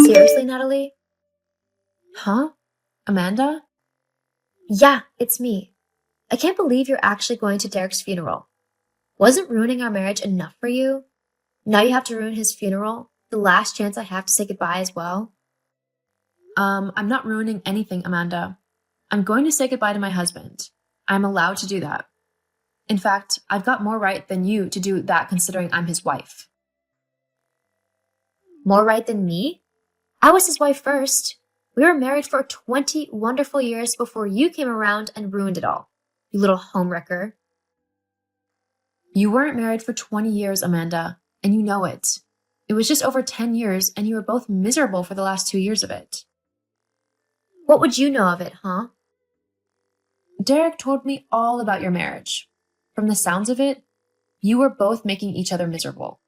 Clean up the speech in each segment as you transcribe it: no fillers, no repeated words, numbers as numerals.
Seriously, Natalie? Huh? Amanda? Yeah, it's me. I can't believe you're actually going to Derek's funeral. Wasn't ruining our marriage enough for you? Now you have to ruin his funeral, the last chance I have to say goodbye as well? I'm not ruining anything, Amanda. I'm going to say goodbye to my husband. I'm allowed to do that. In fact, I've got more right than you to do that considering I'm his wife. More right than me? I was his wife first. We were married for 20 wonderful years before you came around and ruined it all. You little homewrecker. You weren't married for 20 years, Amanda, and you know it. It was just over 10 years, and you were both miserable for the last 2 years of it. What would you know of it, huh? Derek told me all about your marriage. From the sounds of it, you were both making each other miserable.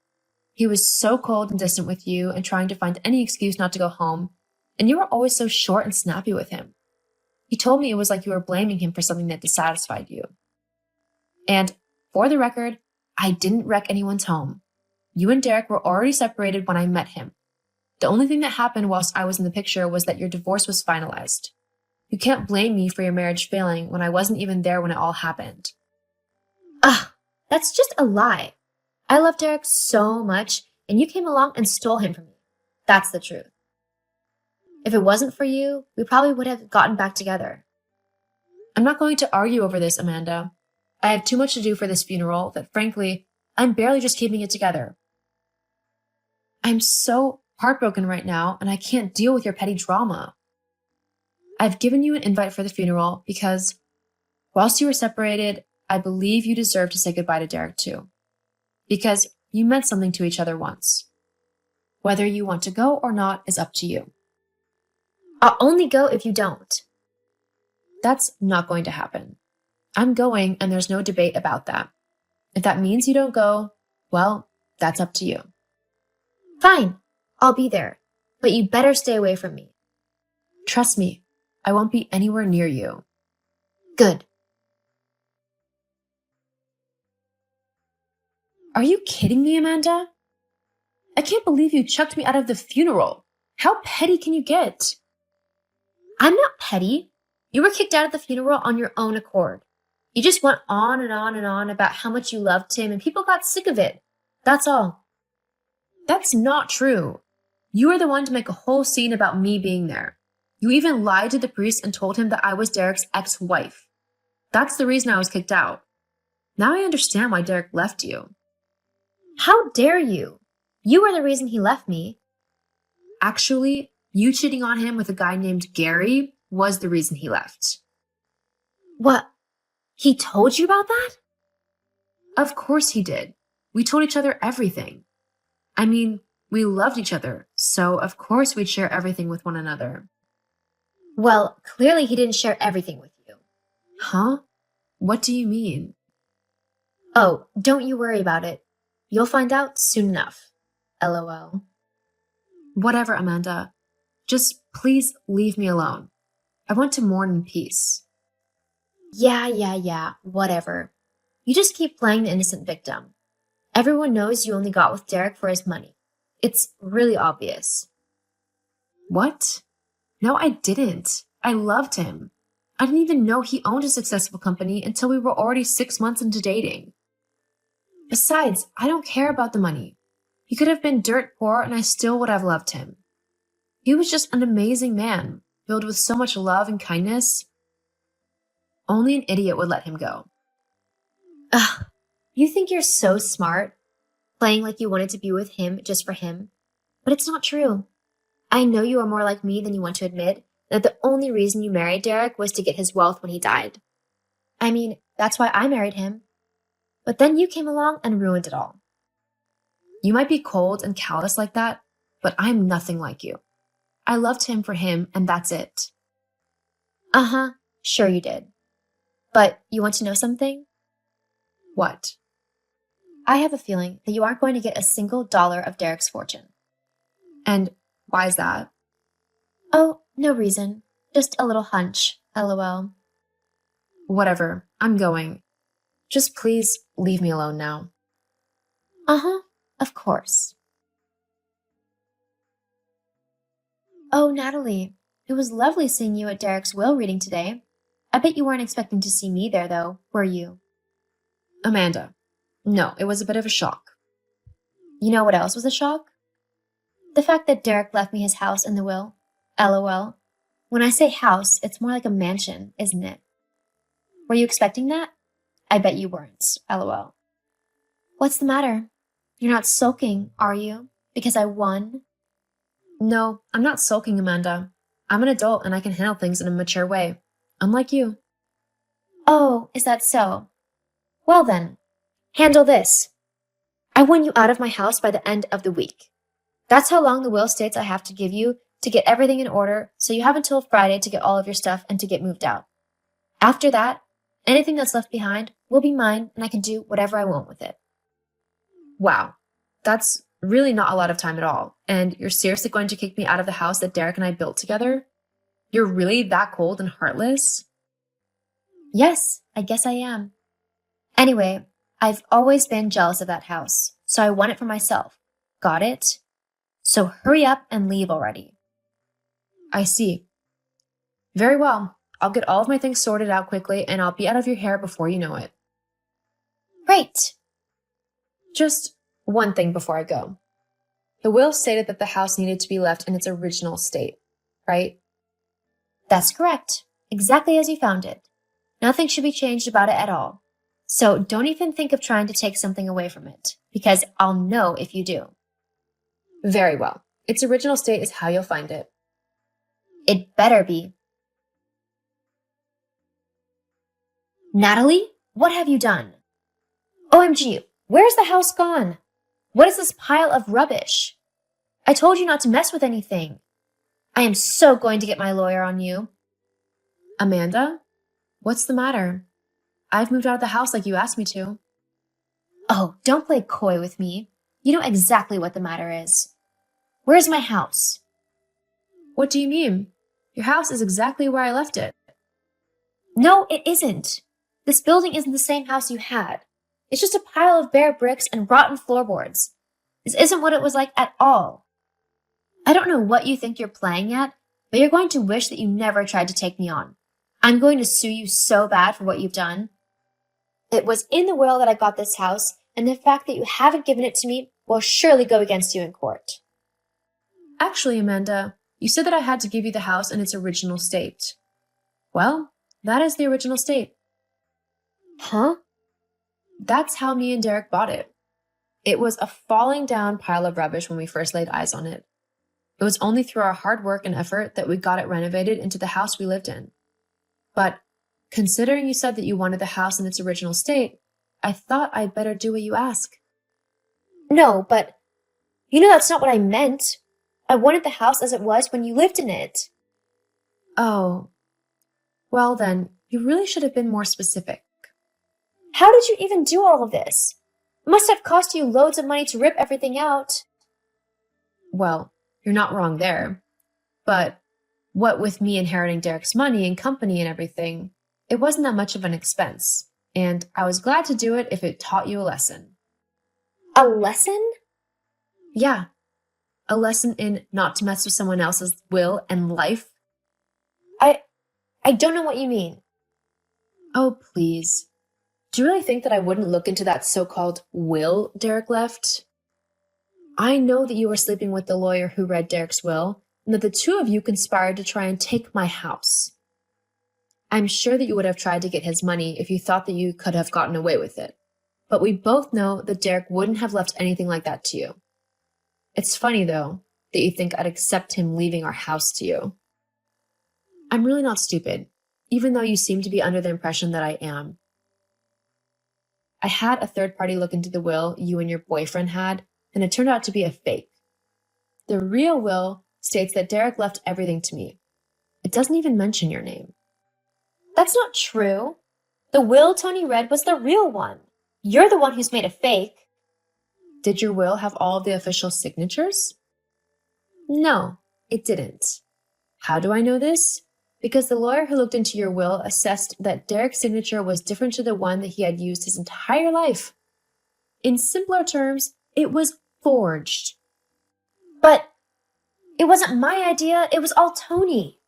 He was so cold and distant with you and trying to find any excuse not to go home, and you were always so short and snappy with him. He told me it was like you were blaming him for something that dissatisfied you. And, for the record, I didn't wreck anyone's home. You and Derek were already separated when I met him. The only thing that happened whilst I was in the picture was that your divorce was finalized. You can't blame me for your marriage failing when I wasn't even there when it all happened. Ugh, that's just a lie. I love Derek so much, and you came along and stole him from me. That's the truth. If it wasn't for you, we probably would have gotten back together. I'm not going to argue over this, Amanda. I have too much to do for this funeral that, frankly, I'm barely just keeping it together. I'm so heartbroken right now, and I can't deal with your petty drama. I've given you an invite for the funeral because, whilst you were separated, I believe you deserve to say goodbye to Derek too. Because you meant something to each other once. Whether you want to go or not is up to you. I'll only go if you don't. That's not going to happen. I'm going, and there's no debate about that. If that means you don't go, well, that's up to you. Fine, I'll be there, but you better stay away from me. Trust me, I won't be anywhere near you. Good. Are you kidding me, Amanda? I can't believe you chucked me out of the funeral. How petty can you get? I'm not petty. You were kicked out of the funeral on your own accord. You just went on and on and on about how much you loved him, and people got sick of it. That's all. That's not true. You were the one to make a whole scene about me being there. You even lied to the priest and told him that I was Derek's ex-wife. That's the reason I was kicked out. Now I understand why Derek left you. How dare you? You were the reason he left me. Actually, you cheating on him with a guy named Gary was the reason he left. What? He told you about that? Of course he did. We told each other everything. I mean, we loved each other, so of course we'd share everything with one another. Well, clearly he didn't share everything with you. Huh? What do you mean? Oh, don't you worry about it. You'll find out soon enough. LOL. Whatever, Amanda. Just please leave me alone. I want to mourn in peace. Yeah, whatever. You just keep playing the innocent victim. Everyone knows you only got with Derek for his money. It's really obvious. What? No, I didn't. I loved him. I didn't even know he owned a successful company until we were already 6 months into dating. Besides, I don't care about the money. He could have been dirt poor and I still would have loved him. He was just an amazing man, filled with so much love and kindness. Only an idiot would let him go. Ugh, you think you're so smart, playing like you wanted to be with him just for him. But it's not true. I know you are more like me than you want to admit, that the only reason you married Derek was to get his wealth when he died. I mean, that's why I married him. But then you came along and ruined it all. You might be cold and callous like that, but I'm nothing like you. I loved him for him, and that's it. Uh-huh, sure you did. But you want to know something? What? I have a feeling that you aren't going to get a single dollar of Derek's fortune. And why is that? Oh, no reason. Just a little hunch, LOL. Whatever, I'm going. Just please leave me alone now. Uh-huh, of course. Oh, Natalie, it was lovely seeing you at Derek's will reading today. I bet you weren't expecting to see me there, though, were you? Amanda. No, it was a bit of a shock. You know what else was a shock? The fact that Derek left me his house in the will. LOL. When I say house, it's more like a mansion, isn't it? Were you expecting that? I bet you weren't. LOL. What's the matter? You're not sulking, are you? Because I won? No, I'm not sulking, Amanda. I'm an adult and I can handle things in a mature way. Unlike you. Oh, is that so? Well then, handle this. I want you out of my house by the end of the week. That's how long the will states I have to give you to get everything in order, so you have until Friday to get all of your stuff and to get moved out. After that, anything that's left behind will be mine and I can do whatever I want with it. Wow, that's really not a lot of time at all. And you're seriously going to kick me out of the house that Derek and I built together? You're really that cold and heartless? Yes, I guess I am. Anyway, I've always been jealous of that house, so I want it for myself. Got it? So hurry up and leave already. I see. Very well. I'll get all of my things sorted out quickly and I'll be out of your hair before you know it. Great. Just one thing before I go. The will stated that the house needed to be left in its original state, right? That's correct. Exactly as you found it. Nothing should be changed about it at all. So don't even think of trying to take something away from it, because I'll know if you do. Very well. Its original state is how you'll find it. It better be. Natalie, what have you done? OMG, where's the house gone? What is this pile of rubbish? I told you not to mess with anything. I am so going to get my lawyer on you. Amanda? What's the matter? I've moved out of the house like you asked me to. Oh, don't play coy with me. You know exactly what the matter is. Where's my house? What do you mean? Your house is exactly where I left it. No, it isn't. This building isn't the same house you had. It's just a pile of bare bricks and rotten floorboards. This isn't what it was like at all. I don't know what you think you're playing at, but you're going to wish that you never tried to take me on. I'm going to sue you so bad for what you've done. It was in the will that I got this house, and the fact that you haven't given it to me will surely go against you in court. Actually, Amanda, you said that I had to give you the house in its original state. Well, that is the original state. Huh? That's how me and Derek bought it. It was a falling down pile of rubbish when we first laid eyes on it. It was only through our hard work and effort that we got it renovated into the house we lived in. But considering you said that you wanted the house in its original state, I thought I'd better do what you ask. No, but you know that's not what I meant. I wanted the house as it was when you lived in it. Oh. Well then, you really should have been more specific. How did you even do all of this? It must have cost you loads of money to rip everything out. Well, you're not wrong there. But what with me inheriting Derek's money and company and everything, it wasn't that much of an expense. And I was glad to do it if it taught you a lesson. A lesson? Yeah. A lesson in not to mess with someone else's will and life. I don't know what you mean. Oh, please. Do you really think that I wouldn't look into that so-called will Derek left? I know that you were sleeping with the lawyer who read Derek's will, and that the two of you conspired to try and take my house. I'm sure that you would have tried to get his money if you thought that you could have gotten away with it. But we both know that Derek wouldn't have left anything like that to you. It's funny, though, that you think I'd accept him leaving our house to you. I'm really not stupid, even though you seem to be under the impression that I am. I had a third party look into the will you and your boyfriend had, and it turned out to be a fake. The real will states that Derek left everything to me. It doesn't even mention your name. That's not true. The will Tony read was the real one. You're the one who's made a fake. Did your will have all of the official signatures? No, it didn't. How do I know this? Because the lawyer who looked into your will assessed that Derek's signature was different to the one that he had used his entire life. In simpler terms, it was forged. But It wasn't my idea, it was all Tony.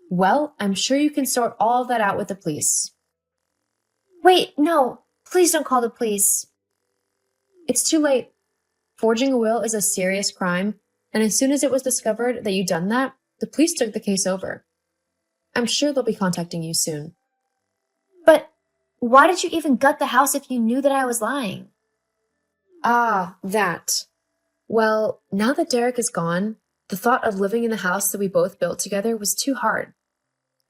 Well, I'm sure you can sort all of that out with the police. Wait, no, please don't call the police. It's too late. Forging a will is a serious crime, and as soon as it was discovered that you'd done that, the police took the case over. I'm sure they'll be contacting you soon. But why did you even gut the house if you knew that I was lying? Ah, that. Well, now that Derek is gone, the thought of living in the house that we both built together was too hard.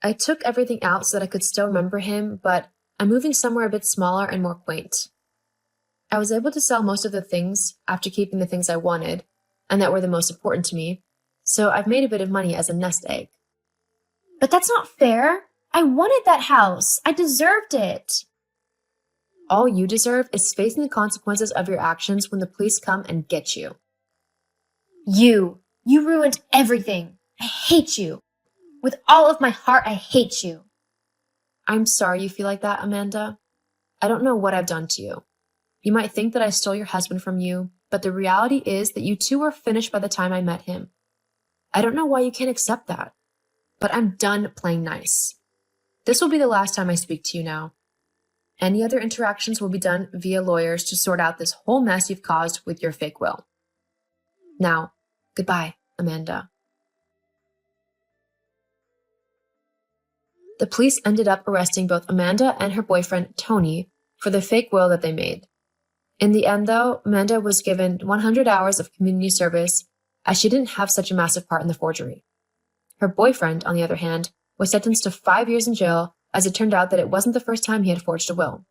I took everything out so that I could still remember him, but I'm moving somewhere a bit smaller and more quaint. I was able to sell most of the things after keeping the things I wanted, and that were the most important to me, so I've made a bit of money as a nest egg. But that's not fair. I wanted that house. I deserved it. All you deserve is facing the consequences of your actions when the police come and get you. You ruined everything. I hate you. With all of my heart, I hate you. I'm sorry you feel like that, Amanda. I don't know what I've done to you. You might think that I stole your husband from you, but the reality is that you two were finished by the time I met him. I don't know why you can't accept that, but I'm done playing nice. This will be the last time I speak to you now. Any other interactions will be done via lawyers to sort out this whole mess you've caused with your fake will. Now, goodbye, Amanda. The police ended up arresting both Amanda and her boyfriend, Tony, for the fake will that they made. In the end, though, Amanda was given 100 hours of community service as she didn't have such a massive part in the forgery. Her boyfriend, on the other hand, was sentenced to 5 years in jail as it turned out that it wasn't the first time he had forged a will.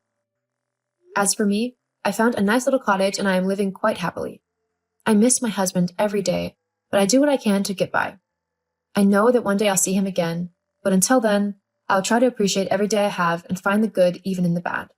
As for me, I found a nice little cottage and I am living quite happily. I miss my husband every day, but I do what I can to get by. I know that one day I'll see him again, but until then, I'll try to appreciate every day I have and find the good even in the bad.